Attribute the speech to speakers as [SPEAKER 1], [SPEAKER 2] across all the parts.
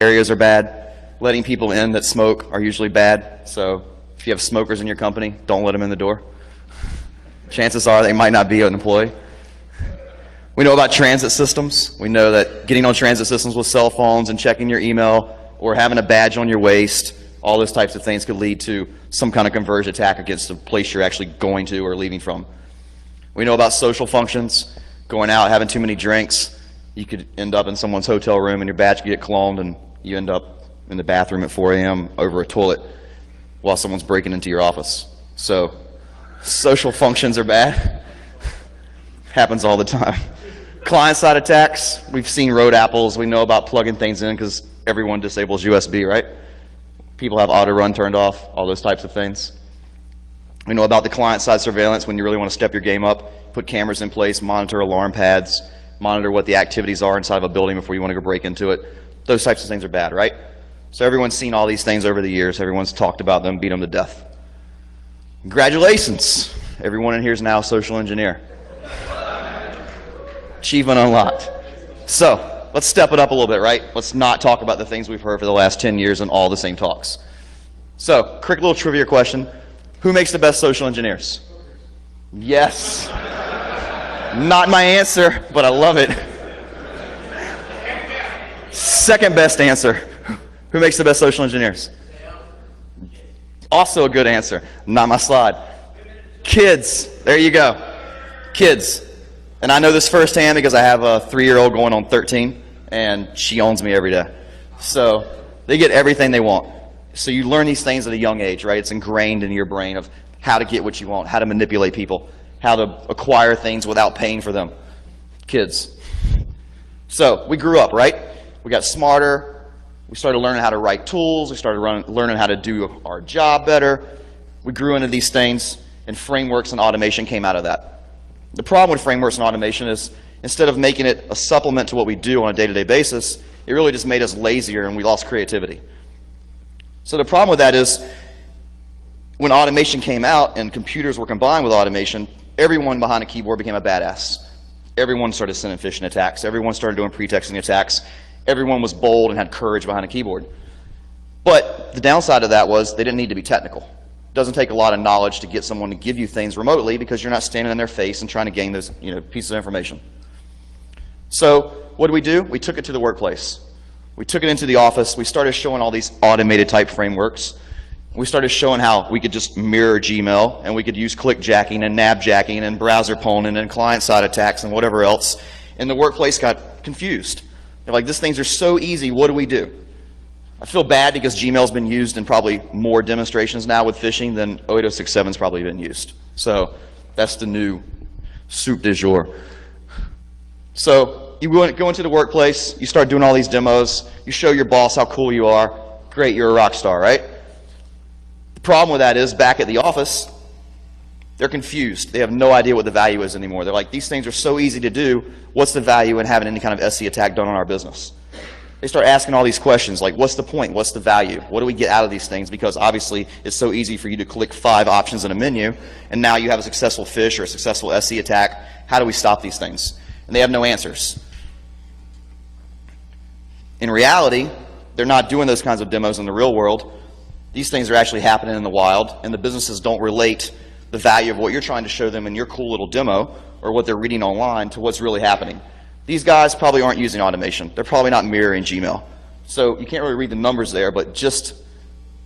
[SPEAKER 1] areas are bad. Letting people in that smoke are usually bad. So if you have smokers in your company, don't let them in the door. Chances are they might not be an employee. We know about transit systems. We know that getting on transit systems with cell phones and checking your email or having a badge on your waist, all those types of things could lead to some kind of converged attack against the place you're actually going to or leaving from. We know about social functions, going out, having too many drinks. You could end up in someone's hotel room and your badge could get cloned and you end up in the bathroom at 4 a.m. over a toilet while someone's breaking into your office. So social functions are bad. Happens all the time. Client-side attacks, we've seen road apples. We know about plugging things in because everyone disables USB, right? People have auto run turned off, all those types of things. We know about the client-side surveillance when you really want to step your game up, put cameras in place, monitor alarm pads, monitor what the activities are inside of a building before you want to go break into it. Those types of things are bad, right? So everyone's seen all these things over the years. Everyone's talked about them, beat them to death. Congratulations. Everyone in here is now a social engineer. Achievement unlocked. So let's step it up a little bit, right? Let's not talk about the things we've heard for the last 10 years in all the same talks. So, quick little trivia question. Who makes the best social engineers? Yes. Not my answer, but I love it. Second best answer. Who makes the best social engineers? Also a good answer. Not my slide. Kids. There you go. Kids. And I know this firsthand because I have a 3-year-old going on 13, and she owns me every day. So they get everything they want. So you learn these things at a young age, right? It's ingrained in your brain of how to get what you want, how to manipulate people, how to acquire things without paying for them. Kids. So we grew up, right? We got smarter. We started learning how to write tools. We started learning how to do our job better. We grew into these things, and frameworks and automation came out of that. The problem with frameworks and automation is instead of making it a supplement to what we do on a day-to-day basis, it really just made us lazier and we lost creativity. So the problem with that is when automation came out and computers were combined with automation, everyone behind a keyboard became a badass. Everyone started sending phishing attacks. Everyone started doing pretexting attacks. Everyone was bold and had courage behind a keyboard. But the downside of that was they didn't need to be technical. It doesn't take a lot of knowledge to get someone to give you things remotely because you're not standing in their face and trying to gain those pieces of information. So what do? We took it to the workplace. We took it into the office. We started showing all these automated type frameworks. We started showing how we could just mirror Gmail and we could use clickjacking and nabjacking and browser pwning and client-side attacks and whatever else. And the workplace got confused. They're like, these things are so easy, what do we do? I feel bad because Gmail's been used in probably more demonstrations now with phishing than 08067's probably been used. So that's the new soup du jour. So you go into the workplace, you start doing all these demos, you show your boss how cool you are. Great, you're a rock star, right? The problem with that is back at the office, they're confused. They have no idea what the value is anymore. They're like, these things are so easy to do. What's the value in having any kind of SE attack done on our business? They start asking all these questions like, what's the point? What's the value? What do we get out of these things? Because obviously it's so easy for you to click 5 options in a menu, and now you have a successful phish or a successful SE attack. How do we stop these things? And they have no answers. In reality, they're not doing those kinds of demos in the real world. These things are actually happening in the wild, and the businesses don't relate the value of what you're trying to show them in your cool little demo or what they're reading online to what's really happening. These guys probably aren't using automation. They're probably not mirroring Gmail. So you can't really read the numbers there, but just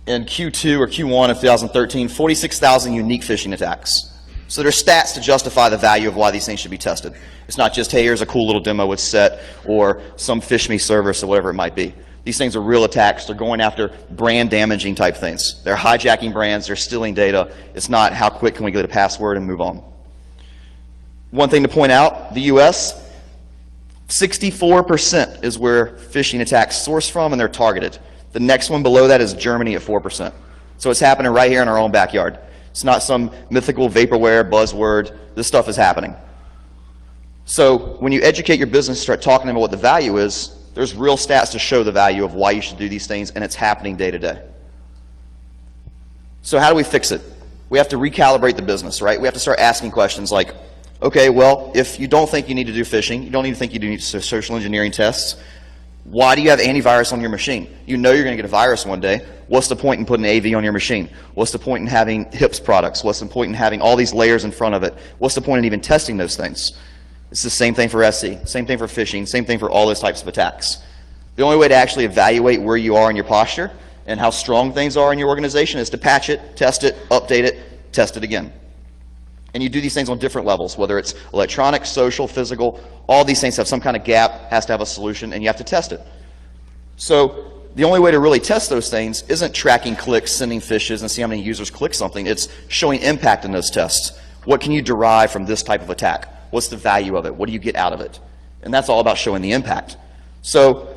[SPEAKER 1] in Q2 or Q1 of 2013, 46,000 unique phishing attacks. So there's stats to justify the value of why these things should be tested. It's not just, hey, here's a cool little demo with set or some phish me service or whatever it might be. These things are real attacks. They're going after brand damaging type things. They're hijacking brands. They're stealing data. It's not how quick can we get a password and move on. One thing to point out, the US, 64% is where phishing attacks source from and they're targeted. The next one below that is Germany at 4%. So it's happening right here in our own backyard. It's not some mythical vaporware buzzword. This stuff is happening. So when you educate your business, start talking about what the value is, there's real stats to show the value of why you should do these things, and it's happening day to day. So how do we fix it? We have to recalibrate the business, right? We have to start asking questions like, okay, well, if you don't think you need to do phishing, you don't even think you need social engineering tests, Why do you have antivirus on your machine? You know you're going to get a virus one day. What's the point in putting AV on your machine? What's the point in having HIPS products? What's the point in having all these layers in front of it? What's the point in even testing those things? It's the same thing for SE, same thing for phishing, same thing for all those types of attacks. The only way to actually evaluate where you are in your posture and how strong things are in your organization is to patch it, test it, update it, test it again. And you do these things on different levels, whether it's electronic, social, physical, all these things have some kind of gap, has to have a solution, and you have to test it. So the only way to really test those things isn't tracking clicks, sending phishes, and see how many users click something. It's showing impact in those tests. What can you derive from this type of attack? What's the value of it? What do you get out of it? And that's all about showing the impact. So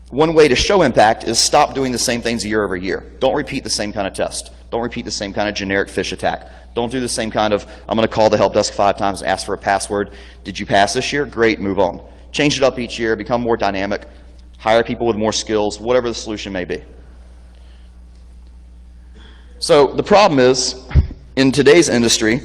[SPEAKER 1] one way to show impact is stop doing the same things year over year. Don't repeat the same kind of test. Don't repeat the same kind of generic phish attack. Don't do the same kind of, I'm going to call the help desk 5 times, ask for a password. Did you pass this year? Great, move on. Change it up each year, become more dynamic, hire people with more skills, whatever the solution may be. So the problem is, in today's industry,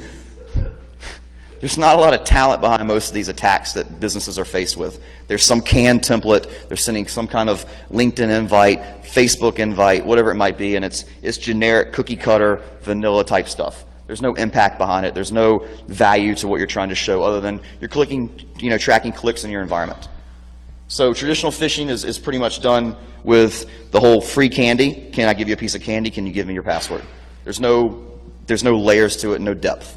[SPEAKER 1] there's not a lot of talent behind most of these attacks that businesses are faced with. There's some canned template, they're sending some kind of LinkedIn invite, Facebook invite, whatever it might be, and it's generic cookie cutter, vanilla type stuff. There's no impact behind it. There's no value to what you're trying to show other than you're clicking, tracking clicks in your environment. So traditional phishing is pretty much done with the whole free candy. Can I give you a piece of candy? Can you give me your password? There's no layers to it, no depth.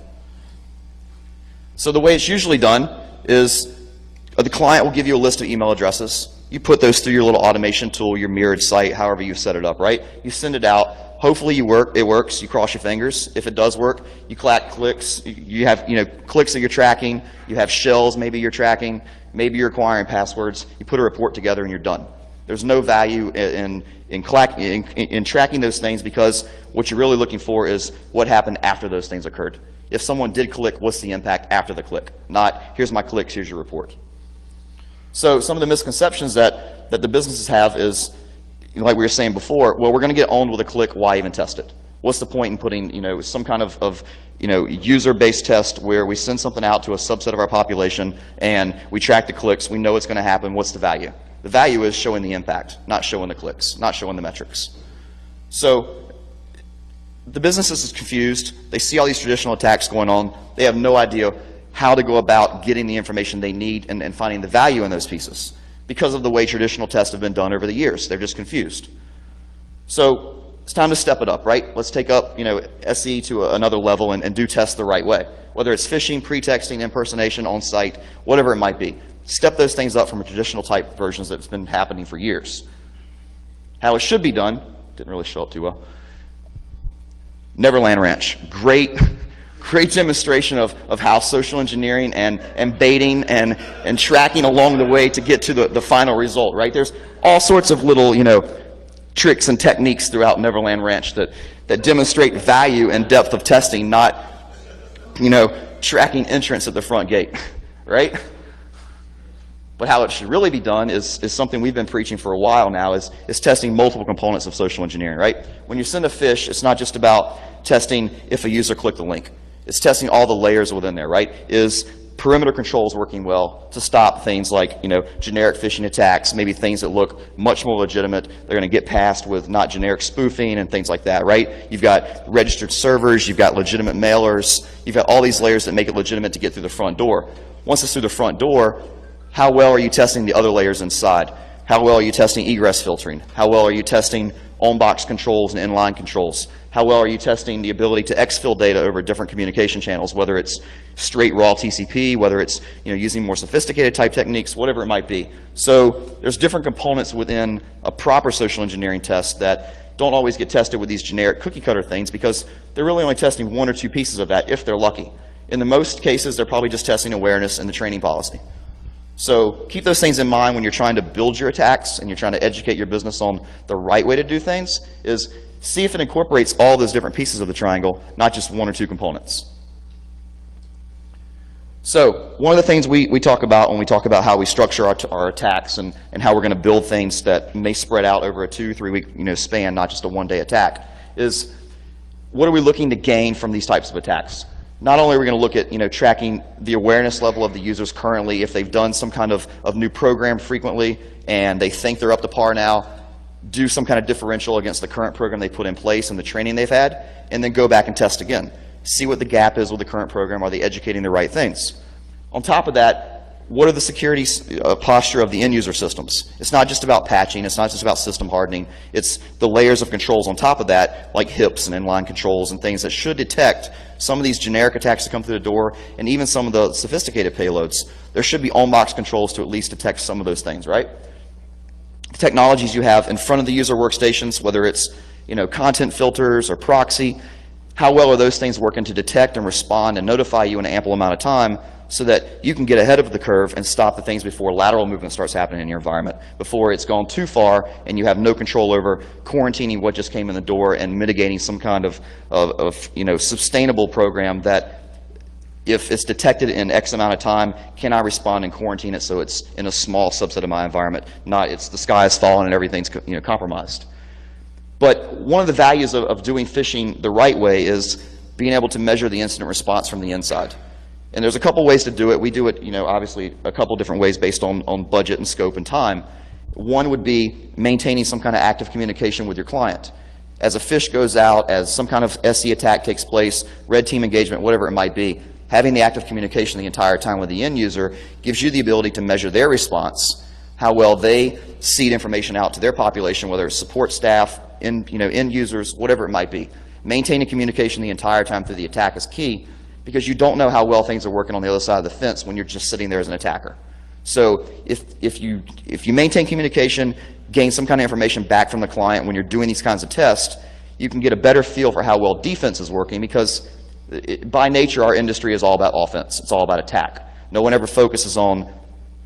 [SPEAKER 1] So the way it's usually done is the client will give you a list of email addresses. You put those through your little automation tool, your mirrored site, however you set it up, right? You send it out. Hopefully it works. You cross your fingers. If it does work, you collect clicks. You have clicks that you're tracking. You have shells maybe you're tracking. Maybe you're acquiring passwords. You put a report together and you're done. There's no value in tracking those things because what you're really looking for is what happened after those things occurred. If someone did click, what's the impact after the click? Not, here's my clicks, here's your report. So some of the misconceptions that the businesses have is, like we were saying before, well, we're going to get owned with a click, why even test it? What's the point in putting some kind of user-based test where we send something out to a subset of our population and we track the clicks, we know what's going to happen, what's the value? The value is showing the impact, not showing the clicks, not showing the metrics. So the businesses is confused. They see all these traditional attacks going on. They have no idea how to go about getting the information they need and finding the value in those pieces because of the way traditional tests have been done over the years. They're just confused. So it's time to step it up, right? Let's take up SE to another level and do tests the right way. Whether it's phishing, pretexting, impersonation, on-site, whatever it might be. Step those things up from a traditional type versions that's been happening for years. How it should be done, didn't really show up too well. Neverland Ranch, great demonstration of how social engineering and baiting and tracking along the way to get to the final result, right? There's all sorts of little, tricks and techniques throughout Neverland Ranch that demonstrate value and depth of testing, not, tracking entrance at the front gate, right? But how it should really be done is something we've been preaching for a while now, is testing multiple components of social engineering, right? When you send a phish, it's not just about testing if a user clicked the link. It's testing all the layers within there, right? Is perimeter controls working well to stop things like, generic phishing attacks, maybe things that look much more legitimate. They're going to get past with not generic spoofing and things like that, right? You've got registered servers, you've got legitimate mailers, you've got all these layers that make it legitimate to get through the front door. Once it's through the front door, how well are you testing the other layers inside? How well are you testing egress filtering? How well are you testing on-box controls and inline controls? How well are you testing the ability to exfil data over different communication channels, whether it's straight raw TCP, whether it's using more sophisticated type techniques, whatever it might be. So there's different components within a proper social engineering test that don't always get tested with these generic cookie cutter things because they're really only testing one or two pieces of that if they're lucky. In the most cases, they're probably just testing awareness and the training policy. So keep those things in mind when you're trying to build your attacks and you're trying to educate your business on the right way to do things, is see if it incorporates all those different pieces of the triangle, not just one or two components. So one of the things we talk about when we talk about how we structure our attacks and how we're going to build things that may spread out over a 2-3 week span, not just a one-day attack, is what are we looking to gain from these types of attacks? Not only are we going to look at tracking the awareness level of the users currently, if they've done some kind of new program frequently and they think they're up to par now, do some kind of differential against the current program they put in place and the training they've had, and then go back and test again. See what the gap is with the current program. Are they educating the right things? On top of that, what are the security posture of the end user systems? It's not just about patching, it's not just about system hardening, it's the layers of controls on top of that, like HIPs and inline controls and things that should detect some of these generic attacks that come through the door, and even some of the sophisticated payloads. There should be on-box controls to at least detect some of those things, right? The technologies you have in front of the user workstations, whether it's content filters or proxy, how well are those things working to detect and respond and notify you in an ample amount of time so that you can get ahead of the curve and stop the things before lateral movement starts happening in your environment, before it's gone too far and you have no control over quarantining what just came in the door and mitigating some kind of sustainable program that, if it's detected in X amount of time, can I respond and quarantine it so it's in a small subset of my environment, not it's the sky is falling and everything's compromised. But one of the values of doing phishing the right way is being able to measure the incident response from the inside. And there's a couple ways to do it. We do it, obviously a couple different ways based on budget and scope and time. One would be maintaining some kind of active communication with your client. As a phish goes out, as some kind of SE attack takes place, red team engagement, whatever it might be, having the active communication the entire time with the end user gives you the ability to measure their response, how well they seed information out to their population, whether it's support staff, end users, whatever it might be. Maintaining communication the entire time through the attack is key, because you don't know how well things are working on the other side of the fence when you're just sitting there as an attacker. So if you maintain communication, gain some kind of information back from the client when you're doing these kinds of tests, you can get a better feel for how well defense is working, because by nature our industry is all about offense. It's all about attack. No one ever focuses on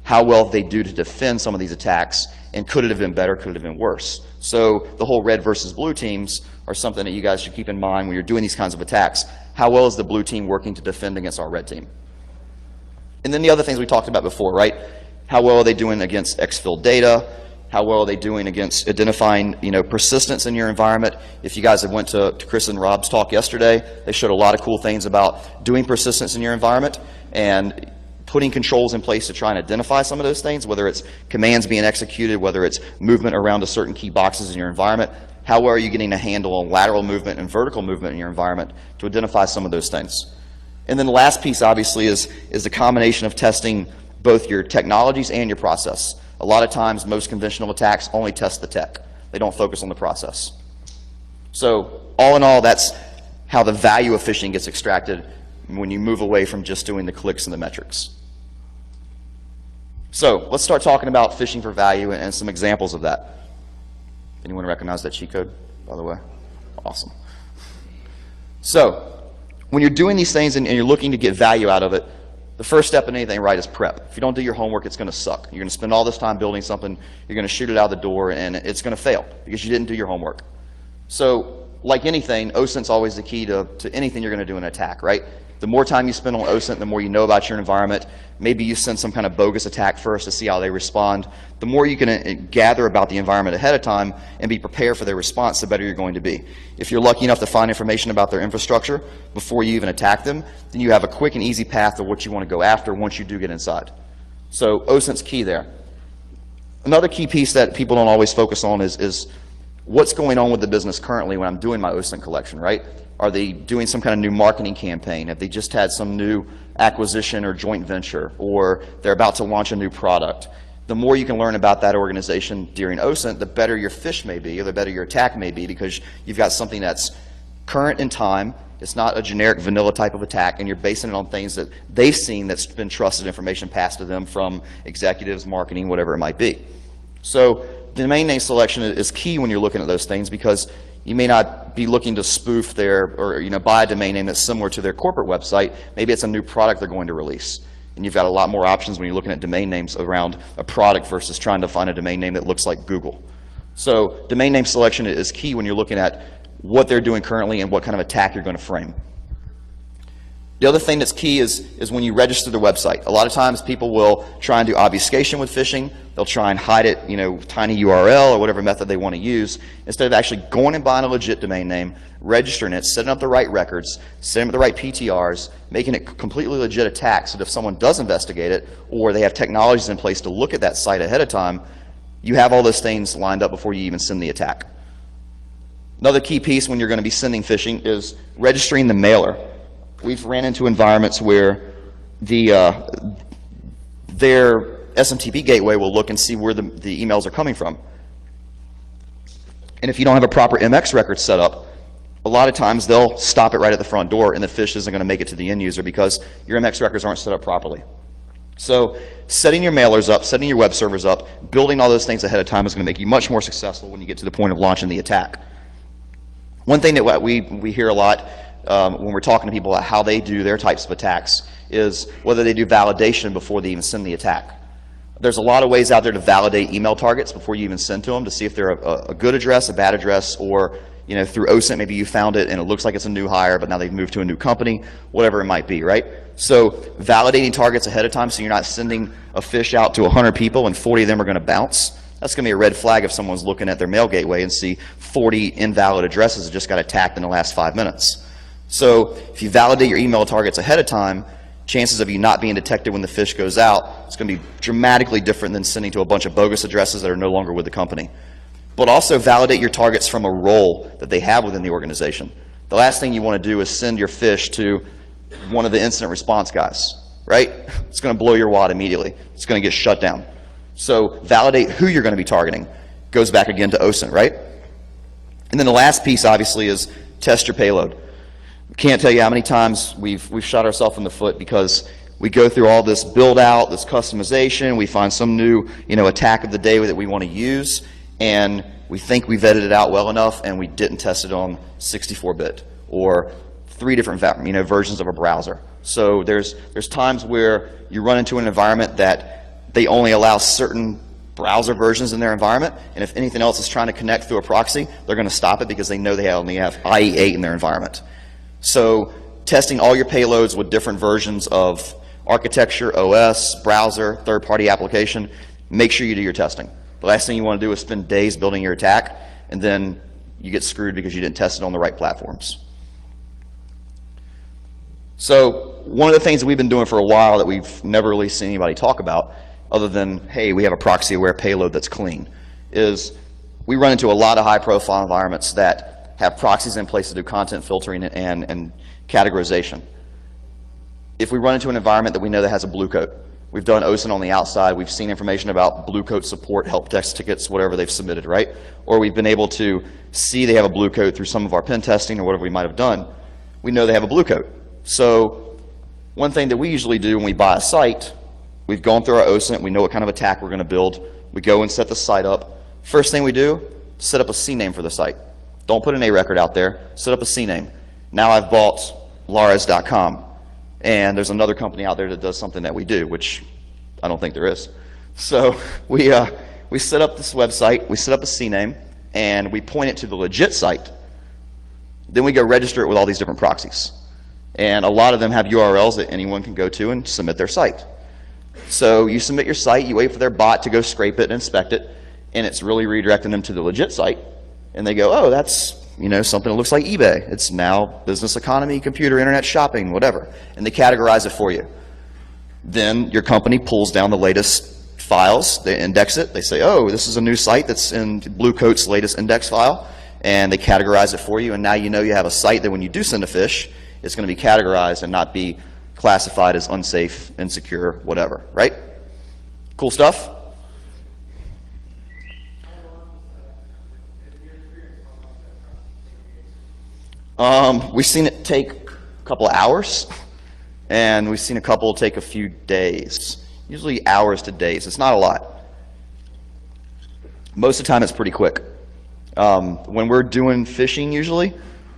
[SPEAKER 1] how well they do to defend some of these attacks, and could it have been better, could it have been worse. So the whole red versus blue teams are something that you guys should keep in mind when you're doing these kinds of attacks. How well is the blue team working to defend against our red team? And then the other things we talked about before, right? How well are they doing against exfil data? How well are they doing against identifying persistence in your environment? If you guys have went to Chris and Rob's talk yesterday, they showed a lot of cool things about doing persistence in your environment and putting controls in place to try and identify some of those things, whether it's commands being executed, whether it's movement around to certain key boxes in your environment. How well are you getting a handle on lateral movement and vertical movement in your environment to identify some of those things? And then the last piece, obviously, is the combination of testing both your technologies and your process. A lot of times, most conventional attacks only test the tech. They don't focus on the process. So all in all, that's how the value of phishing gets extracted when you move away from just doing the clicks and the metrics. So let's start talking about phishing for value and some examples of that. Anyone recognize that cheat code, by the way? Awesome. So when you're doing these things and you're looking to get value out of it, the first step in anything, right, is prep. If you don't do your homework, it's going to suck. You're going to spend all this time building something, you're going to shoot it out the door, and it's going to fail because you didn't do your homework. So like anything, OSINT's always the key to anything you're going to do in an attack, right? The more time you spend on OSINT, the more you know about your environment. Maybe you send some kind of bogus attack first to see how they respond. The more you can gather about the environment ahead of time and be prepared for their response, the better you're going to be. If you're lucky enough to find information about their infrastructure before you even attack them, then you have a quick and easy path to what you want to go after once you do get inside. So OSINT's key there. Another key piece that people don't always focus on is what's going on with the business currently when I'm doing my OSINT collection, right? Are they doing some kind of new marketing campaign? Have they just had some new acquisition or joint venture? Or they're about to launch a new product? The more you can learn about that organization during OSINT, the better your phish may be, or the better your attack may be, because you've got something that's current in time. It's not a generic vanilla type of attack, and you're basing it on things that they've seen that's been trusted information passed to them from executives, marketing, whatever it might be. So the domain name selection is key when you're looking at those things, because you may not be looking to spoof their, or buy a domain name that's similar to their corporate website. Maybe it's a new product they're going to release. And you've got a lot more options when you're looking at domain names around a product versus trying to find a domain name that looks like Google. So domain name selection is key when you're looking at what they're doing currently and what kind of attack you're going to frame. The other thing that's key is when you register the website. A lot of times people will try and do obfuscation with phishing. They'll try and hide it, tiny URL or whatever method they want to use, instead of actually going and buying a legit domain name, registering it, setting up the right records, setting up the right PTRs, making it completely legit attack so that if someone does investigate it or they have technologies in place to look at that site ahead of time, you have all those things lined up before you even send the attack. Another key piece when you're going to be sending phishing is registering the mailer. We've ran into environments where their SMTP gateway will look and see where the emails are coming from. And if you don't have a proper MX record set up, a lot of times they'll stop it right at the front door and the phish isn't going to make it to the end user because your MX records aren't set up properly. So setting your mailers up, setting your web servers up, building all those things ahead of time is going to make you much more successful when you get to the point of launching the attack. One thing that we hear a lot when we're talking to people about how they do their types of attacks is whether they do validation before they even send the attack. There's a lot of ways out there to validate email targets before you even send to them to see if they're a good address, a bad address, or through OSINT maybe you found it and it looks like it's a new hire but now they've moved to a new company, whatever it might be, right? So validating targets ahead of time so you're not sending a phish out to 100 people and 40 of them are going to bounce. That's going to be a red flag if someone's looking at their mail gateway and see 40 invalid addresses that just got attacked in the last 5 minutes. So if you validate your email targets ahead of time, chances of you not being detected when the phish goes out is going to be dramatically different than sending to a bunch of bogus addresses that are no longer with the company. But also validate your targets from a role that they have within the organization. The last thing you want to do is send your phish to one of the incident response guys, right? It's going to blow your wad immediately. It's going to get shut down. So validate who you're going to be targeting. Goes back again to OSINT, right? And then the last piece, obviously, is test your payload. Can't tell you how many times we've shot ourselves in the foot because we go through all this build out, this customization, we find some new attack of the day that we want to use, and we think we vetted it out well enough and we didn't test it on 64-bit or 3 different versions of a browser. So there's times where you run into an environment that they only allow certain browser versions in their environment, and if anything else is trying to connect through a proxy, they're going to stop it because they know they only have IE8 in their environment. So testing all your payloads with different versions of architecture, OS, browser, third-party application, make sure you do your testing. The last thing you want to do is spend days building your attack, and then you get screwed because you didn't test it on the right platforms. So one of the things that we've been doing for a while that we've never really seen anybody talk about, other than, hey, we have a proxy-aware payload that's clean, is we run into a lot of high-profile environments that have proxies in place to do content filtering and categorization. If we run into an environment that we know that has a blue coat, we've done OSINT on the outside, we've seen information about blue coat support, help desk tickets, whatever they've submitted, right? Or we've been able to see they have a blue coat through some of our pen testing or whatever we might have done. We know they have a blue coat. So one thing that we usually do when we buy a site, we've gone through our OSINT, we know what kind of attack we're going to build, we go and set the site up. First thing we do, set up a CNAME for the site. Don't put an A record out there, set up a CNAME. Now I've bought Lares.com, and there's another company out there that does something that we do, which I don't think there is. So we set up this website, we set up a CNAME, and we point it to the legit site. Then we go register it with all these different proxies. And a lot of them have URLs that anyone can go to and submit their site. So you submit your site, you wait for their bot to go scrape it and inspect it, and it's really redirecting them to the legit site. And they go, oh, that's something that looks like eBay. It's now business economy, computer, internet shopping, whatever. And they categorize it for you. Then your company pulls down the latest files, they index it, they say, oh, this is a new site that's in Blue Coat's latest index file, and they categorize it for you, and now you know you have a site that when you do send a phish, it's going to be categorized and not be classified as unsafe, insecure, whatever, right? Cool stuff? We've seen it take a couple of hours, and we've seen a couple take a few days. Usually hours to days. It's not a lot. Most of the time it's pretty quick. When we're doing phishing usually,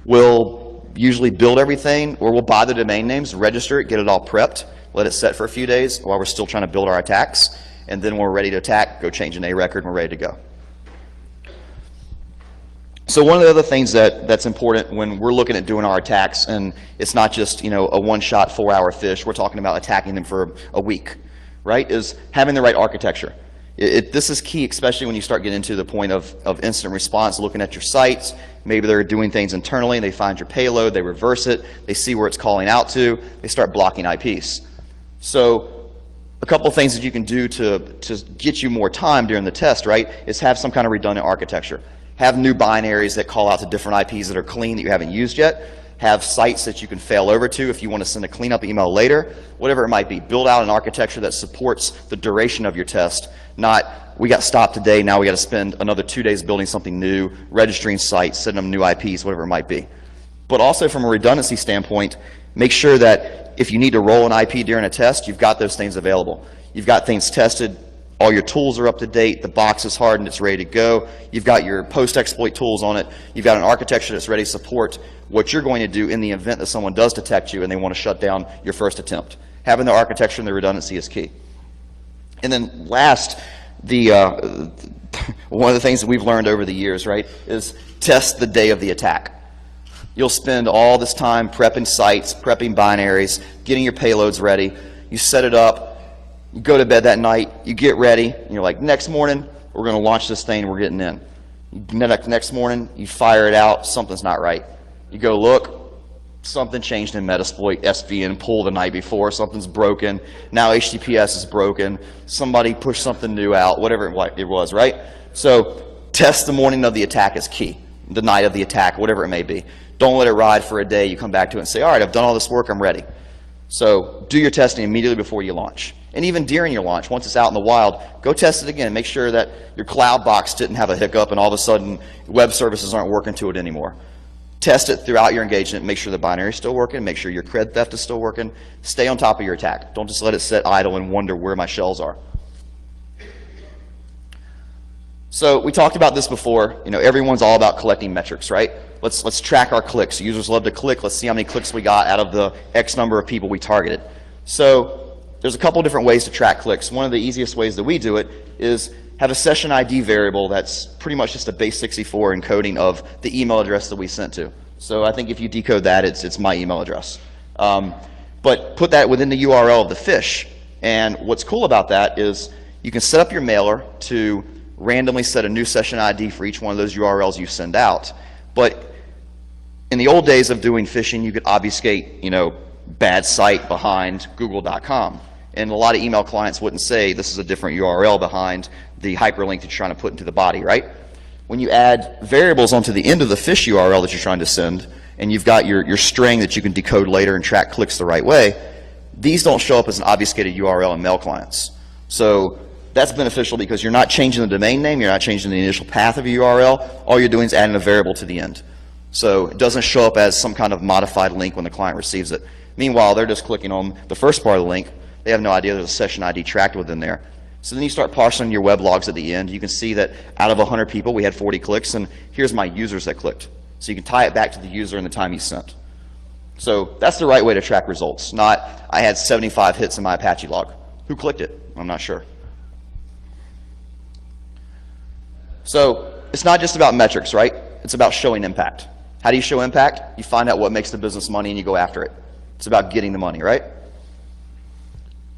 [SPEAKER 1] we'll usually build everything, or we'll buy the domain names, register it, get it all prepped, let it set for a few days while we're still trying to build our attacks, and then when we're ready to attack, go change an A record and we're ready to go. So one of the other things that's important when we're looking at doing our attacks, and it's not just a one-shot 4-hour fish, we're talking about attacking them for a week, right, is having the right architecture. This is key, especially when you start getting into the point of incident response, looking at your sites. Maybe they're doing things internally, they find your payload, they reverse it, they see where it's calling out to, they start blocking IPs. So a couple of things that you can do to get you more time during the test, right, is have some kind of redundant architecture. Have new binaries that call out to different IPs that are clean that you haven't used yet. Have sites that you can fail over to if you want to send a cleanup email later, whatever it might be. Build out an architecture that supports the duration of your test, not we got stopped today, now we got to spend another 2 days building something new, registering sites, setting them new IPs, whatever it might be. But also from a redundancy standpoint, make sure that if you need to roll an IP during a test, you've got those things available. You've got things tested, all your tools are up to date, the box is hardened, it's ready to go. You've got your post-exploit tools on it. You've got an architecture that's ready to support what you're going to do in the event that someone does detect you and they want to shut down your first attempt. Having the architecture and the redundancy is key. And then last, one of the things that we've learned over the years, right, is test the day of the attack. You'll spend all this time prepping sites, prepping binaries, getting your payloads ready. You set it up. You go to bed that night, you get ready, and you're like, next morning, we're going to launch this thing, we're getting in. Next morning, you fire it out, something's not right. You go look, something changed in Metasploit, SVN pull the night before, something's broken, now HTTPS is broken, somebody pushed something new out, whatever it was, right? So test the morning of the attack is key, the night of the attack, whatever it may be. Don't let it ride for a day, you come back to it and say, all right, I've done all this work, I'm ready. So do your testing immediately before you launch. And even during your launch, once it's out in the wild, go test it again. Make sure that your cloud box didn't have a hiccup and all of a sudden web services aren't working to it anymore. Test it throughout your engagement. Make sure the binary is still working. Make sure your cred theft is still working. Stay on top of your attack. Don't just let it sit idle and wonder where my shells are. So we talked about this before. Everyone's all about collecting metrics, right? Let's track our clicks. Users love to click. Let's see how many clicks we got out of the X number of people we targeted. So there's a couple different ways to track clicks. One of the easiest ways that we do it is have a session ID variable that's pretty much just a base 64 encoding of the email address that we sent to. So I think if you decode that, it's my email address. But put that within the URL of the fish. And what's cool about that is you can set up your mailer to randomly set a new session ID for each one of those URLs you send out. But in the old days of doing phishing, you could obfuscate, bad site behind google.com. And a lot of email clients wouldn't say this is a different URL behind the hyperlink that you're trying to put into the body, right? When you add variables onto the end of the fish URL that you're trying to send, and you've got your string that you can decode later and track clicks the right way, these don't show up as an obfuscated URL in mail clients. So that's beneficial because you're not changing the domain name, you're not changing the initial path of a URL, all you're doing is adding a variable to the end. So it doesn't show up as some kind of modified link when the client receives it. Meanwhile, they're just clicking on the first part of the link. They have no idea there's a session ID tracked within there. So then you start parsing your web logs at the end. You can see that out of 100 people, we had 40 clicks, and here's my users that clicked. So you can tie it back to the user and the time he sent. So that's the right way to track results, not I had 75 hits in my Apache log. Who clicked it? I'm not sure. So it's not just about metrics, right? It's about showing impact. How do you show impact? You find out what makes the business money and you go after it. It's about getting the money, right?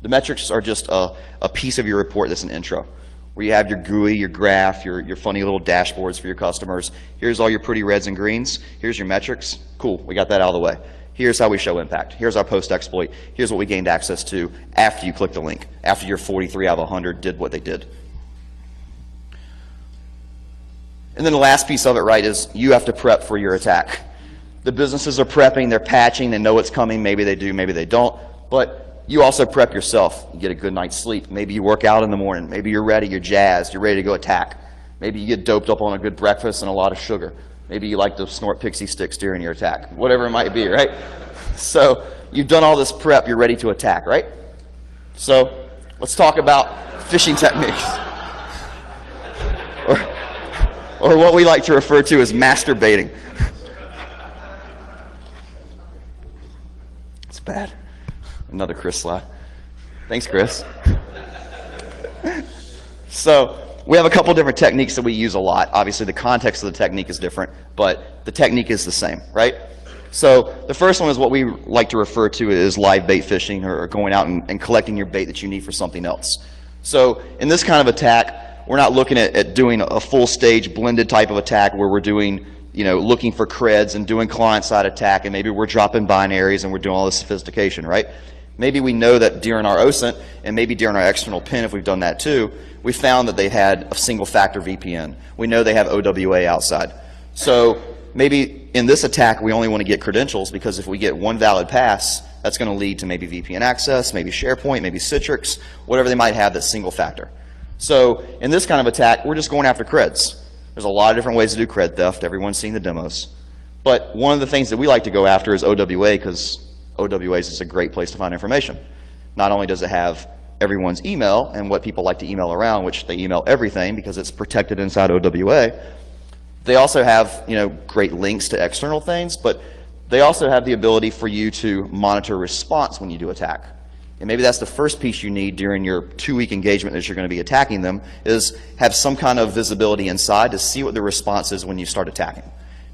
[SPEAKER 1] The metrics are just a piece of your report that's an intro, where you have your GUI, your graph, your funny little dashboards for your customers. Here's all your pretty reds and greens. Here's your metrics. Cool, we got that out of the way. Here's how we show impact. Here's our post-exploit. Here's what we gained access to after you clicked the link, after your 43 out of 100 did what they did. And then the last piece of it, right, is you have to prep for your attack. The businesses are prepping, they're patching, they know what's coming, maybe they do, maybe they don't, but you also prep yourself. You get a good night's sleep. Maybe you work out in the morning. Maybe you're ready, you're jazzed, you're ready to go attack. Maybe you get doped up on a good breakfast and a lot of sugar. Maybe you like to snort pixie sticks during your attack, whatever it might be, right? So you've done all this prep, you're ready to attack, right? So let's talk about phishing techniques. Or what we like to refer to as masturbating. It's bad. Another Chris slide. Thanks, Chris. So We have a couple different techniques that we use a lot. Obviously, the context of the technique is different, but the technique is the same, right? So the first one is what we like to refer to as live bait fishing, or going out and collecting your bait that you need for something else. So in this kind of attack, we're not looking at doing a full stage blended type of attack where we're doing, looking for creds and doing client-side attack, and maybe we're dropping binaries and we're doing all this sophistication, right? Maybe we know that during our OSINT, and maybe during our external PIN, if we've done that too, we found that they had a single factor VPN. We know they have OWA outside. So maybe in this attack, we only want to get credentials, because if we get one valid pass, that's going to lead to maybe VPN access, maybe SharePoint, maybe Citrix, whatever they might have that's single factor. So in this kind of attack, we're just going after creds. There's a lot of different ways to do cred theft. Everyone's seen the demos. But one of the things that we like to go after is OWA, because OWA is a great place to find information. Not only does it have everyone's email and what people like to email around, which they email everything because it's protected inside OWA, they also have great links to external things, but they also have the ability for you to monitor response when you do attack. And maybe that's the first piece you need during your 2-week engagement that you're going to be attacking them, is have some kind of visibility inside to see what the response is when you start attacking.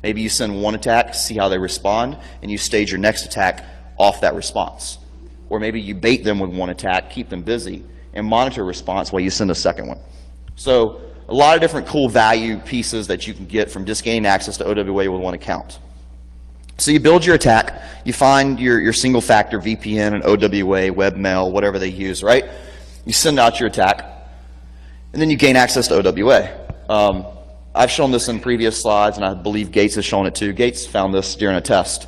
[SPEAKER 1] Maybe you send one attack, see how they respond, and you stage your next attack off that response. Or maybe you bait them with one attack, keep them busy, and monitor response while you send a second one. So a lot of different cool value pieces that you can get from just gaining access to OWA with one account. So you build your attack, you find your single factor VPN and OWA, webmail, whatever they use, right? You send out your attack, and then you gain access to OWA. I've shown this in previous slides, and I believe Gates has shown it too. Gates found this during a test.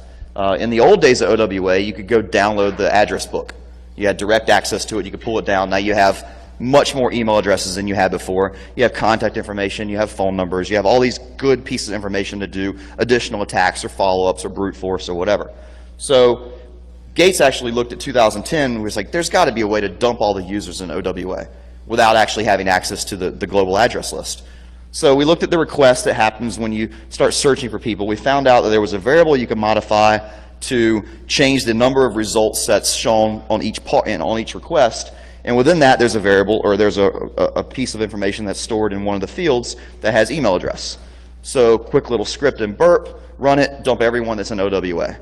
[SPEAKER 1] In the old days of OWA, you could go download the address book. You had direct access to it, you could pull it down. Now you have much more email addresses than you had before. You have contact information, you have phone numbers, you have all these good pieces of information to do additional attacks or follow-ups or brute force or whatever. So Gates actually looked at 2010 and was like, there's got to be a way to dump all the users in OWA without actually having access to the global address list. So we looked at the request that happens when you start searching for people. We found out that there was a variable you could modify to change the number of results that's shown on each part and on each request. And within that, there's a variable, or there's a piece of information that's stored in one of the fields that has email address. So quick little script in burp, run it, dump everyone that's in OWA.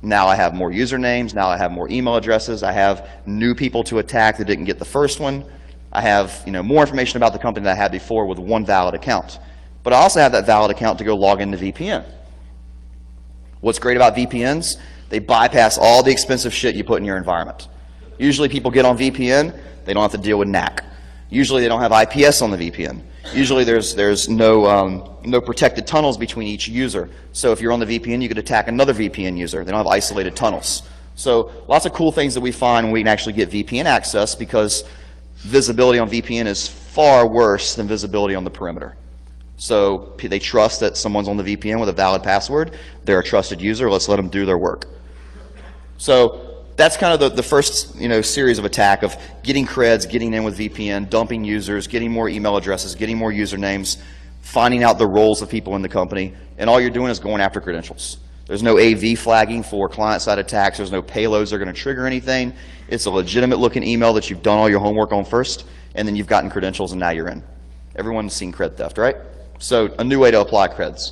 [SPEAKER 1] Now I have more usernames, now I have more email addresses, I have new people to attack that didn't get the first one. I have more information about the company that I had before with one valid account. But I also have that valid account to go log into VPN. What's great about VPNs? They bypass all the expensive shit you put in your environment. Usually people get on VPN, they don't have to deal with NAC. Usually they don't have IPS on the VPN. Usually there's no protected tunnels between each user. So if you're on the VPN, you could attack another VPN user. They don't have isolated tunnels. So lots of cool things that we find when we can actually get VPN access, because visibility on VPN is far worse than visibility on the perimeter. So they trust that someone's on the VPN with a valid password. They're a trusted user. Let's let them do their work. So that's kind of the first series of attack of getting creds, getting in with VPN, dumping users, getting more email addresses, getting more usernames, finding out the roles of people in the company, and all you're doing is going after credentials. There's no AV flagging for client-side attacks. There's no payloads that are going to trigger anything. It's a legitimate-looking email that you've done all your homework on first, and then you've gotten credentials, and now you're in. Everyone's seen cred theft, right? So a new way to apply creds.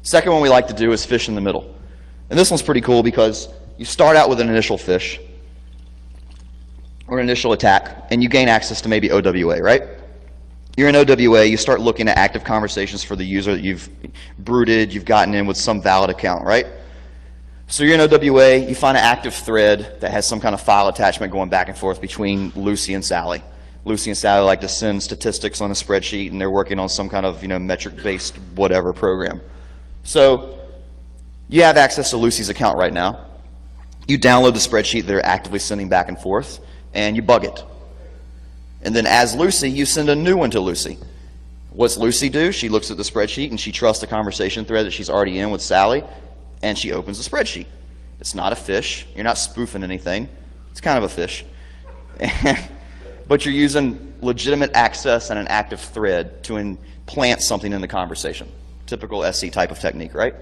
[SPEAKER 1] Second one we like to do is fish in the middle. And this one's pretty cool because you start out with an initial fish or an initial attack, and you gain access to maybe OWA, right? You're in OWA, you start looking at active conversations for the user that you've brooded, you've gotten in with some valid account, right? So you're in OWA, you find an active thread that has some kind of file attachment going back and forth between Lucy and Sally. Lucy and Sally like to send statistics on a spreadsheet, and they're working on some kind of metric-based whatever program. So you have access to Lucy's account right now. You download the spreadsheet they're actively sending back and forth, and you bug it. And then as Lucy, you send a new one to Lucy. What's Lucy do? She looks at the spreadsheet, and she trusts the conversation thread that she's already in with Sally, and she opens the spreadsheet. It's not a fish. You're not spoofing anything. It's kind of a fish. But you're using legitimate access and an active thread to implant something in the conversation. Typical SC type of technique, right?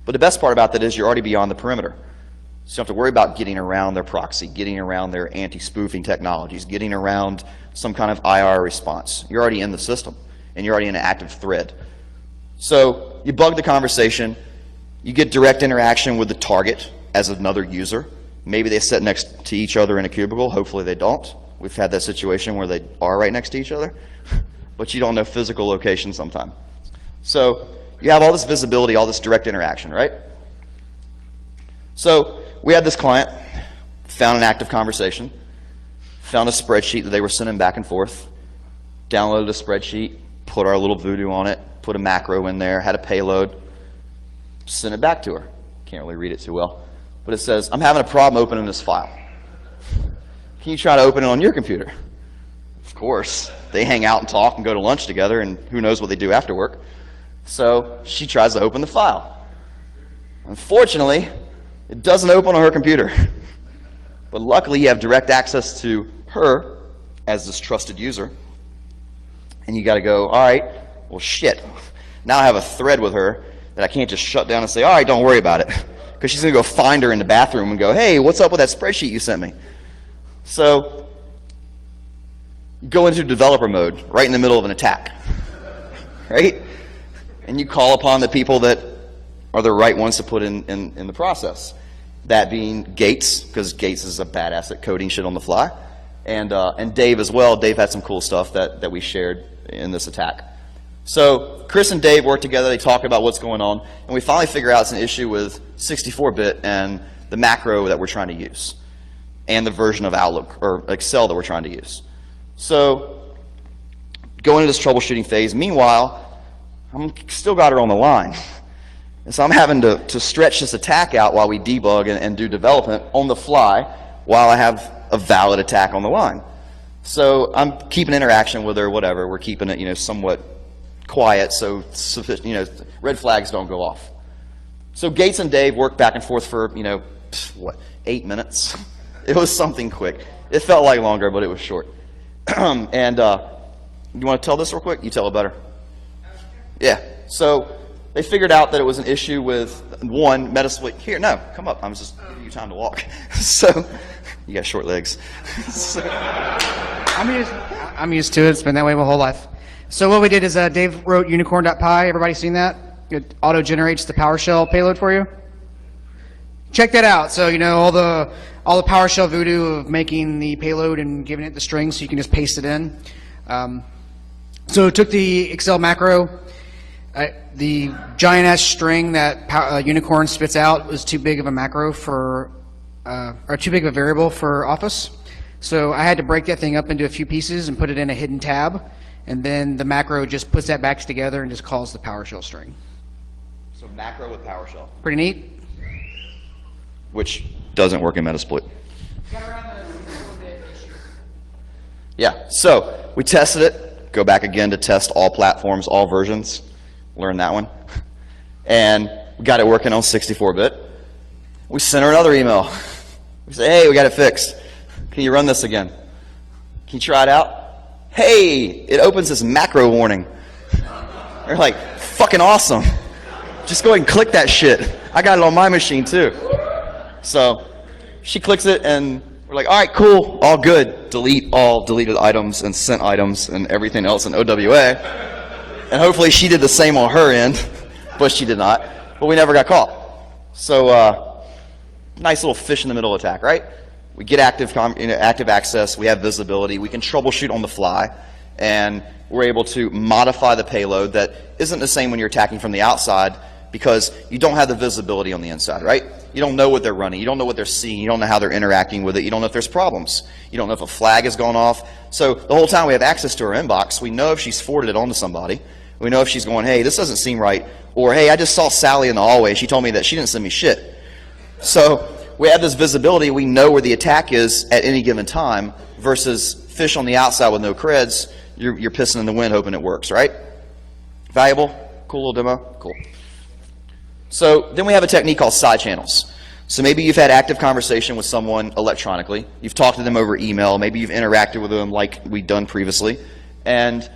[SPEAKER 1] But the best part about that is you're already beyond the perimeter. So you don't have to worry about getting around their proxy, getting around their anti-spoofing technologies, getting around some kind of IR response. You're already in the system, and you're already in an active thread. So you bug the conversation, you get direct interaction with the target as another user. Maybe they sit next to each other in a cubicle, hopefully they don't. We've had that situation where they are right next to each other, but you don't know physical location sometimes. So you have all this visibility, all this direct interaction, right? So we had this client, found an active conversation, found a spreadsheet that they were sending back and forth, downloaded a spreadsheet, put our little voodoo on it, put a macro in there, had a payload, sent it back to her. Can't really read it too well, but it says, I'm having a problem opening this file. Can you try to open it on your computer? Of course. They hang out and talk and go to lunch together, and who knows what they do after work. So she tries to open the file. Unfortunately, it doesn't open on her computer. But luckily, you have direct access to her as this trusted user. And you got to go, all right, well, shit. Now I have a thread with her that I can't just shut down and say, all right, don't worry about it. Because she's going to go find her in the bathroom and go, hey, what's up with that spreadsheet you sent me? So you go into developer mode right in the middle of an attack, right? And you call upon the people that are the right ones to put in the process. That being Gates, because Gates is a badass at coding shit on the fly, and Dave as well. Dave had some cool stuff that we shared in this attack. So Chris and Dave work together. They talk about what's going on, and we finally figure out it's an issue with 64-bit and the macro that we're trying to use, and the version of Outlook or Excel that we're trying to use. So going into this troubleshooting phase. Meanwhile, I'm still got her on the line. And so I'm having to stretch this attack out while we debug and do development on the fly while I have a valid attack on the line. So I'm keeping interaction with her, whatever. We're keeping it, somewhat quiet so red flags don't go off. So Gates and Dave worked back and forth for, 8 minutes? It was something quick. It felt like longer, but it was short. And you want to tell this real quick? You tell it better. Yeah. So they figured out that it was an issue with one Metasploit. Here, no, come up. I'm just giving you time to walk. So you got short legs. So,
[SPEAKER 2] I'm used to it. It's been that way my whole life. So what we did is Dave wrote unicorn.py. Everybody seen that? It auto generates the PowerShell payload for you. Check that out. So all the PowerShell voodoo of making the payload and giving it the string, so you can just paste it in. So it took the Excel macro. The giant ass string that Unicorn spits out was too big of a macro for, or too big of a variable for Office. So I had to break that thing up into a few pieces and put it in a hidden tab, and then the macro just puts that back together and just calls the PowerShell string.
[SPEAKER 1] So macro with PowerShell.
[SPEAKER 2] Pretty neat.
[SPEAKER 1] Which doesn't work in Metasploit. Yeah, so we tested it. Go back again to test all platforms, all versions. Learn that one. And we got it working on 64-bit. We sent her another email. We say, hey, we got it fixed. Can you run this again? Can you try it out? Hey, it opens this macro warning. They're like, fucking awesome. Just go ahead and click that shit. I got it on my machine too. So she clicks it and we're like, all right, cool, all good. Delete all deleted items and sent items and everything else in OWA. And hopefully she did the same on her end, but she did not. But we never got caught. So nice little fish in the middle attack, right? We get active access, we have visibility, we can troubleshoot on the fly, and we're able to modify the payload that isn't the same when you're attacking from the outside because you don't have the visibility on the inside, right? You don't know what they're running, you don't know what they're seeing, you don't know how they're interacting with it, you don't know if there's problems, you don't know if a flag has gone off. So the whole time we have access to her inbox, we know if she's forwarded it on to somebody, we know if she's going, hey, this doesn't seem right, or hey, I just saw Sally in the hallway, she told me that she didn't send me shit. So we have this visibility, we know where the attack is at any given time versus fish on the outside with no creds, you're pissing in the wind hoping it works, right? Valuable? Cool little demo? Cool. So then we have a technique called side channels. So maybe you've had active conversation with someone electronically, you've talked to them over email, maybe you've interacted with them like we've done previously, and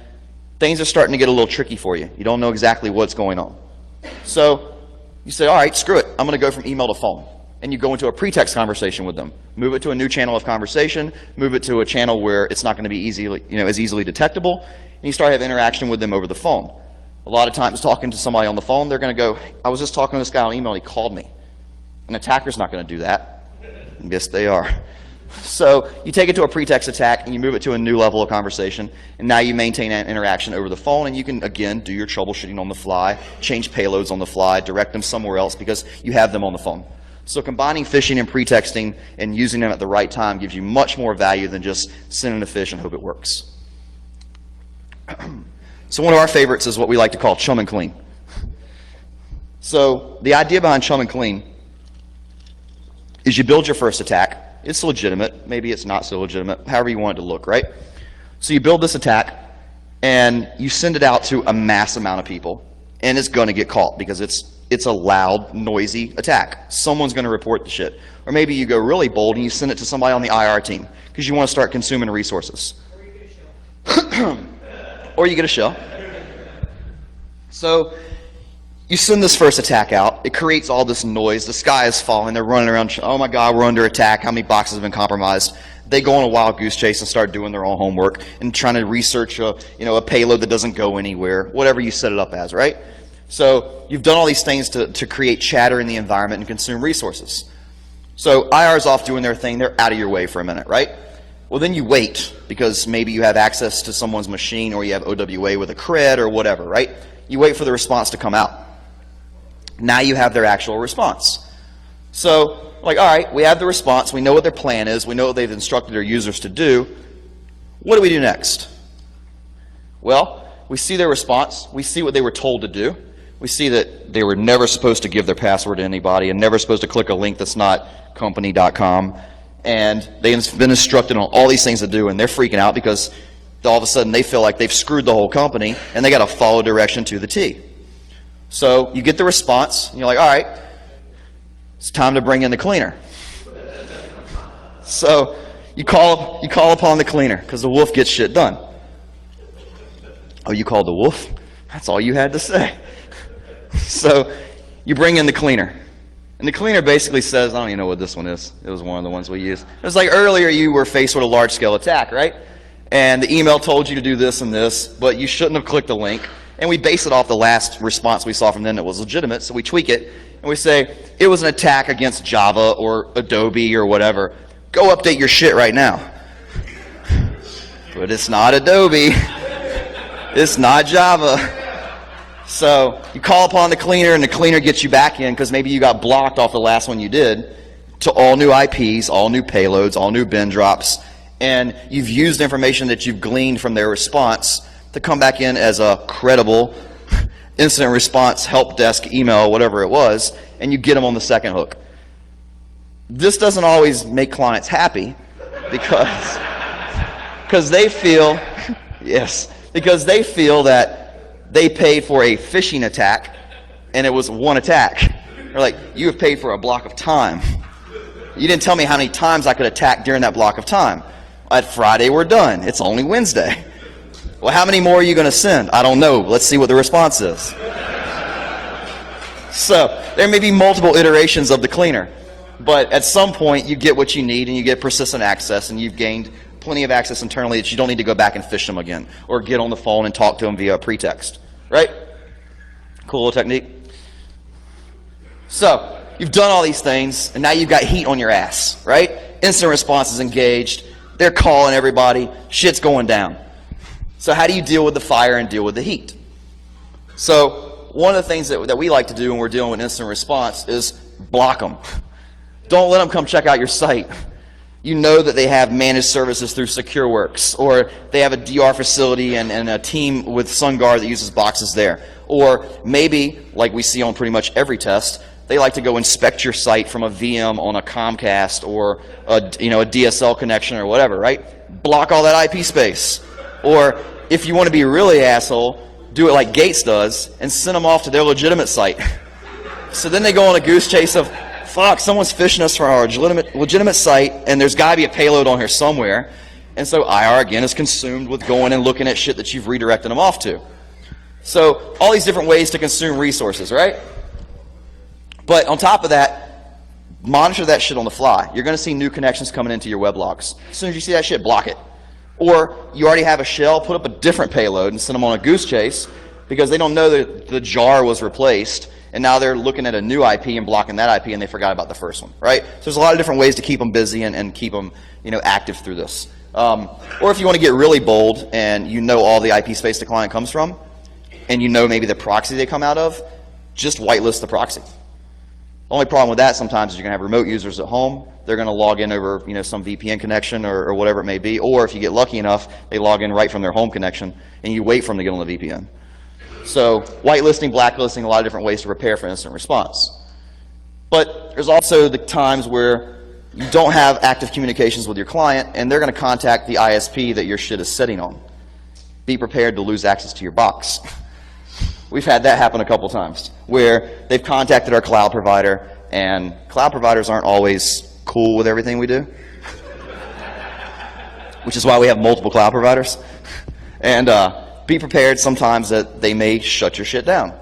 [SPEAKER 1] things are starting to get a little tricky for you. You don't know exactly what's going on. So you say, all right, screw it, I'm going to go from email to phone. and you go into a pretext conversation with them. Move it to a new channel of conversation, move it to a channel where it's not going to be easily, as easily detectable, and you start having interaction with them over the phone. A lot of times talking to somebody on the phone, they're going to go, I was just talking to this guy on email, and he called me. An attacker's not going to do that. Yes, they are. So you take it to a pretext attack, and you move it to a new level of conversation, and now you maintain an interaction over the phone, and you can, again, do your troubleshooting on the fly, change payloads on the fly, direct them somewhere else because you have them on the phone. So combining phishing and pretexting and using them at the right time gives you much more value than just sending a phish and hope it works. So one of our favorites is what we like to call chum and clean. So the idea behind chum and clean is you build your first attack. It's legitimate. Maybe it's not so legitimate, however you want it to look, right? So you build this attack, and you send it out to a mass amount of people, and it's going to get caught because it's a loud, noisy attack. Someone's going to report the shit. Or maybe you go really bold and you send it to somebody on the IR team because you want to start consuming resources. Or you get a shell. So you send this first attack out. It creates all this noise. The sky is falling. They're running around. Oh my God, we're under attack. How many boxes have been compromised? They go on a wild goose chase and start doing their own homework and trying to research a payload that doesn't go anywhere, whatever you set it up as, right? So you've done all these things to create chatter in the environment and consume resources. So IR's off doing their thing. They're out of your way for a minute, right? Well, then you wait because maybe you have access to someone's machine or you have OWA with a cred or whatever, right? You wait for the response to come out. Now you have their actual response. So, all right, we have the response. We know what their plan is. We know what they've instructed their users to do. What do we do next? Well, we see their response. We see what they were told to do. We see that they were never supposed to give their password to anybody and never supposed to click a link that's not company.com. And they've been instructed on all these things to do, and they're freaking out because all of a sudden they feel like they've screwed the whole company, and they got to follow direction to the T. So you get the response, and you're like, all right, it's time to bring in the cleaner. So you call upon the cleaner because the wolf gets shit done. Oh, you called the wolf? That's all you had to say. So you bring in the cleaner. And the cleaner basically says, I don't even know what this one is. It was one of the ones we used. It was like earlier you were faced with a large-scale attack, right? And the email told you to do this and this, but you shouldn't have clicked the link. And we base it off the last response we saw from them that was legitimate, so we tweak it. And we say, it was an attack against Java or Adobe or whatever. Go update your shit right now. But it's not Adobe. It's not Java. So you call upon the cleaner, and the cleaner gets you back in because maybe you got blocked off the last one you did to all new IPs, all new payloads, all new bin drops, and you've used information that you've gleaned from their response to come back in as a credible incident response help desk email, whatever it was, and you get them on the second hook. This doesn't always make clients happy because they feel, yes, because they feel that they paid for a phishing attack, and it was one attack. They're like, you have paid for a block of time. You didn't tell me how many times I could attack during that block of time. At Friday, we're done. It's only Wednesday. Well, how many more are you going to send? I don't know. Let's see what the response is. So there may be multiple iterations of the cleaner, but at some point, you get what you need, and you get persistent access, and you've gained plenty of access internally that you don't need to go back and phish them again or get on the phone and talk to them via a pretext, right? Cool little technique. So you've done all these things, and now you've got heat on your ass, right? Instant response is engaged. They're calling everybody. Shit's going down. So how do you deal with the fire and deal with the heat? So one of the things that we like to do when we're dealing with instant response is block them. Don't let them come check out your site. You know that they have managed services through SecureWorks, or they have a DR facility and a team with SunGuard that uses boxes there. Or maybe, like we see on pretty much every test, they like to go inspect your site from a VM on a Comcast or a DSL connection or whatever, right? Block all that IP space. Or if you want to be really asshole, do it like Gates does and send them off to their legitimate site. So then they go on a goose chase of, fuck, someone's phishing us from our legitimate site, and there's got to be a payload on here somewhere. And so IR, again, is consumed with going and looking at shit that you've redirected them off to. So all these different ways to consume resources, right? But on top of that, monitor that shit on the fly. You're going to see new connections coming into your web logs. As soon as you see that shit, block it. Or you already have a shell, put up a different payload and send them on a goose chase because they don't know that the jar was replaced, and now they're looking at a new IP and blocking that IP, and they forgot about the first one, right? So there's a lot of different ways to keep them busy and keep them, active through this. Or if you want to get really bold and you know all the IP space the client comes from, and you know maybe the proxy they come out of, just whitelist the proxy. The only problem with that sometimes is you're going to have remote users at home. They're going to log in over some VPN connection or whatever it may be. Or if you get lucky enough, they log in right from their home connection, and you wait for them to get on the VPN. So whitelisting, blacklisting, a lot of different ways to prepare for instant response. But there's also the times where you don't have active communications with your client, and they're going to contact the ISP that your shit is sitting on. Be prepared to lose access to your box. We've had that happen a couple times, where they've contacted our cloud provider, and cloud providers aren't always cool with everything we do, which is why we have multiple cloud providers. And be prepared sometimes that they may shut your shit down.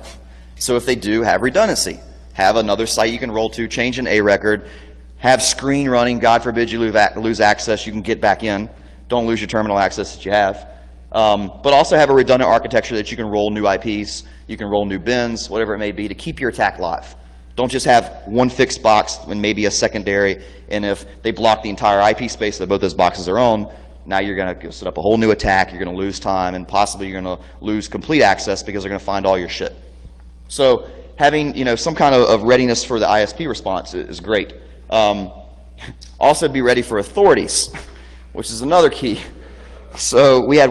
[SPEAKER 1] So if they do, have redundancy. Have another site you can roll to, change an A record, have screen running, God forbid you lose access, you can get back in. Don't lose your terminal access that you have. But also have a redundant architecture that you can roll new IPs, you can roll new bins, whatever it may be, to keep your attack live. Don't just have one fixed box and maybe a secondary, and if they block the entire IP space that both those boxes are on, now you're going to set up a whole new attack, you're going to lose time, and possibly you're going to lose complete access because they're going to find all your shit. So having some kind of readiness for the ISP response is great. Also be ready for authorities, which is another key. So we had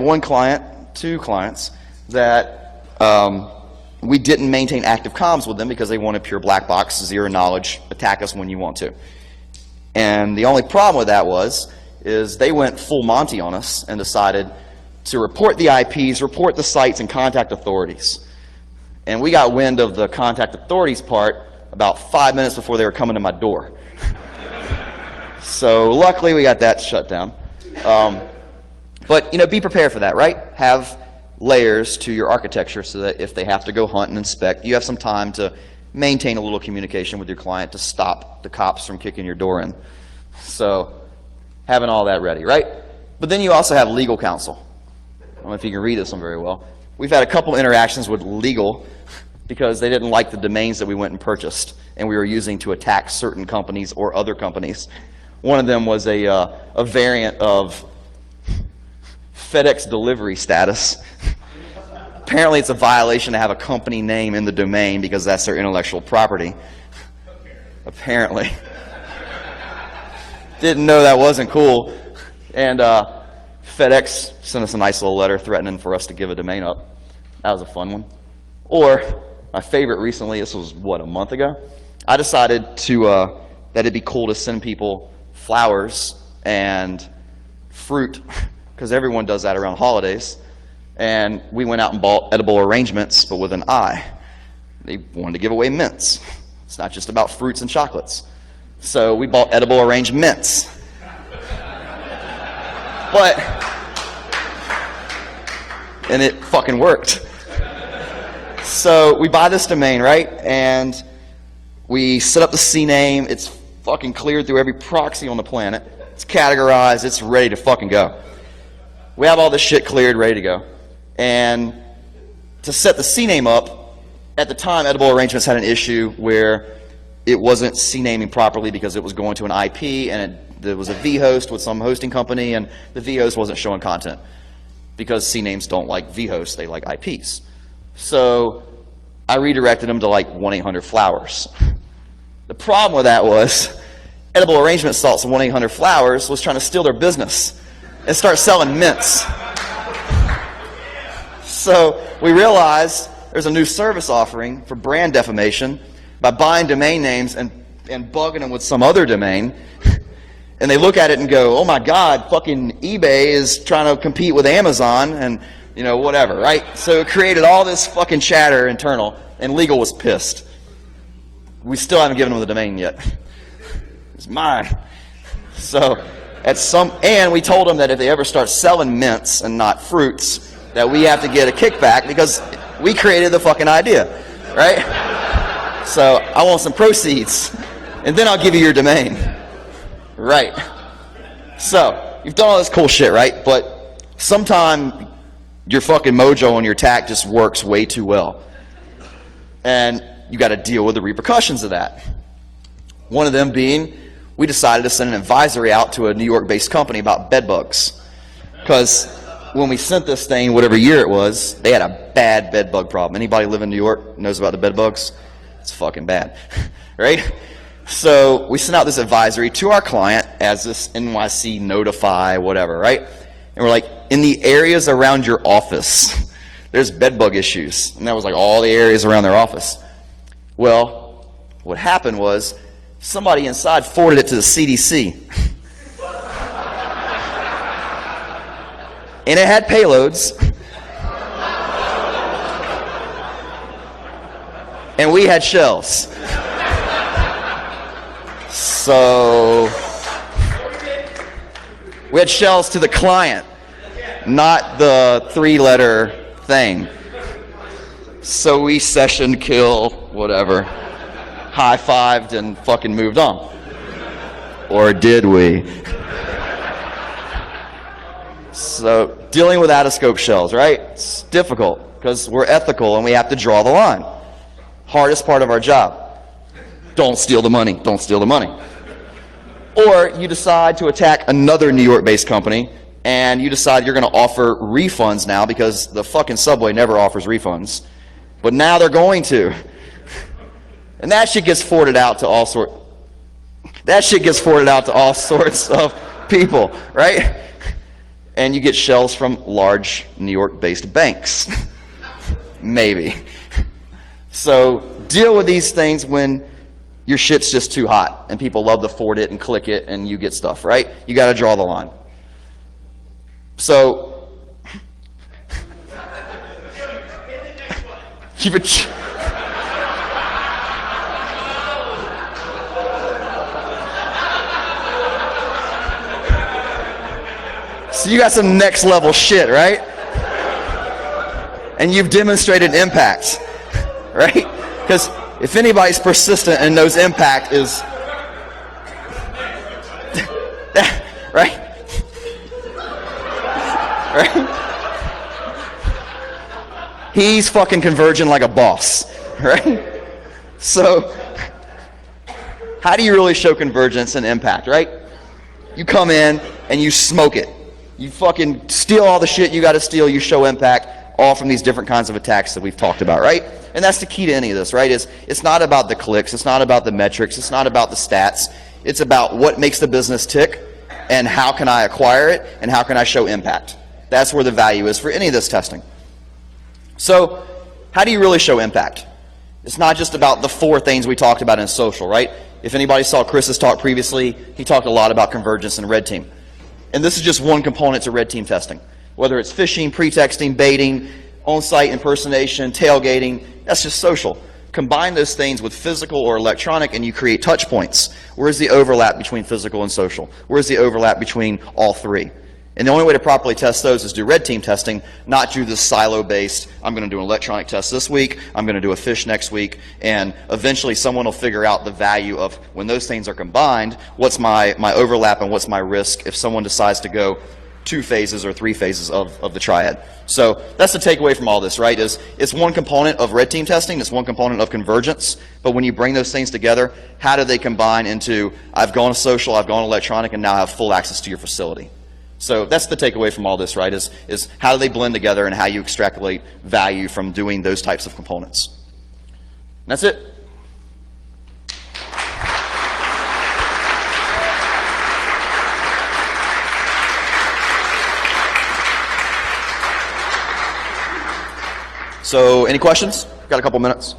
[SPEAKER 1] two clients that we didn't maintain active comms with them because they wanted pure black box, zero knowledge, attack us when you want to. And the only problem with that is they went full Monty on us and decided to report the IPs, report the sites, and contact authorities. And we got wind of the contact authorities part about 5 minutes before they were coming to my door. So luckily we got that shut down. But be prepared for that, right? Have layers to your architecture so that if they have to go hunt and inspect, you have some time to maintain a little communication with your client to stop the cops from kicking your door in. So having all that ready, right? But then you also have legal counsel. I don't know if you can read this one very well. We've had a couple interactions with legal because they didn't like the domains that we went and purchased and we were using to attack certain companies or other companies. One of them was a variant of FedEx delivery status. Apparently it's a violation to have a company name in the domain because that's their intellectual property. Apparently. Didn't know that wasn't cool. And FedEx sent us a nice little letter threatening for us to give a domain up. That was a fun one. Or my favorite recently, this was a month ago, I decided that it'd be cool to send people flowers and fruit because everyone does that around holidays. And we went out and bought edible arrangements, but with an I. They wanted to give away mints. It's not just about fruits and chocolates. So we bought edible arrangements. And it fucking worked. So we buy this domain, right? And we set up the CNAME. It's fucking cleared through every proxy on the planet. It's categorized. It's ready to fucking go. We have all this shit cleared, ready to go. And to set the CNAME up, at the time, Edible Arrangements had an issue where it wasn't CNAMing properly because it was going to an IP and there was a vhost with some hosting company and the vhost wasn't showing content because CNAMEs don't like vhosts, they like IPs. So I redirected them to like 1-800-Flowers. The problem with that was Edible Arrangements thought some 1-800-Flowers was trying to steal their business and start selling mints. So we realized there's a new service offering for brand defamation by buying domain names and bugging them with some other domain. And they look at it and go, oh my God, fucking eBay is trying to compete with Amazon and, whatever, right? So it created all this fucking chatter internal, and legal was pissed. We still haven't given them the domain yet. It's mine. So and we told them that if they ever start selling mints and not fruits, that we have to get a kickback because we created the fucking idea, right? So I want some proceeds. and then I'll give you your domain. Right. So, you've done all this cool shit, right? But sometime your fucking mojo on your attack just works way too well. And you got to deal with the repercussions of that. One of them being, we decided to send an advisory out to a New York-based company about bed bugs. Because when we sent this thing, whatever year it was, they had a bad bed bug problem. Anybody live in New York knows about the bed bugs? It's fucking bad, right? So we sent out this advisory to our client as this NYC notify, whatever, right? And we're like, in the areas around your office, there's bed bug issues. And that was like all the areas around their office. Well, what happened was somebody inside forwarded it to the CDC. And it had payloads. And we had shells. So we had shells to the client, not the 3-letter thing. So we session, kill, whatever, high-fived and fucking moved on. Or did we? So dealing with out-of-scope shells, right? It's difficult because we're ethical and we have to draw the line. Hardest part of our job. Don't steal the money. Don't steal the money. Or you decide to attack another New York-based company and you decide you're going to offer refunds now because the fucking subway never offers refunds. But now they're going to. And that shit gets forwarded out to all sorts. That shit gets forwarded out to all sorts of people, right? And you get shells from large New York-based banks. Maybe. So deal with these things when your shit's just too hot and people love to forward it and click it and you get stuff, right? You got to draw the line. So keep it. So you got some next level shit, right? And you've demonstrated impact, right? Because if anybody's persistent and knows impact is, right? Right? He's fucking converging like a boss, right? So, how do you really show convergence and impact, right? You come in and you smoke it. You fucking steal all the shit you got to steal. You show impact, all from these different kinds of attacks that we've talked about, right? And that's the key to any of this, right? It's not about the clicks. It's not about the metrics. It's not about the stats. It's about what makes the business tick and how can I acquire it and how can I show impact. That's where the value is for any of this testing. So how do you really show impact? It's not just about the 4 things we talked about in social, right? If anybody saw Chris's talk previously, he talked a lot about convergence and red team. And this is just one component to red team testing. Whether it's phishing, pretexting, baiting, on-site impersonation, tailgating, that's just social. Combine those things with physical or electronic and you create touch points. Where's the overlap between physical and social? Where's the overlap between all 3? And the only way to properly test those is do red team testing, not do this silo-based, I'm going to do an electronic test this week, I'm going to do a phish next week, and eventually someone will figure out the value of when those things are combined, what's my overlap and what's my risk if someone decides to go 2 phases or 3 phases of the triad. So that's the takeaway from all this, right? Is it's one component of red team testing, it's one component of convergence, but when you bring those things together, how do they combine into, I've gone to social, I've gone electronic, and now I have full access to your facility. So that's the takeaway from all this, right, is how do they blend together and how you extrapolate value from doing those types of components. And that's it. So any questions? Got a couple minutes.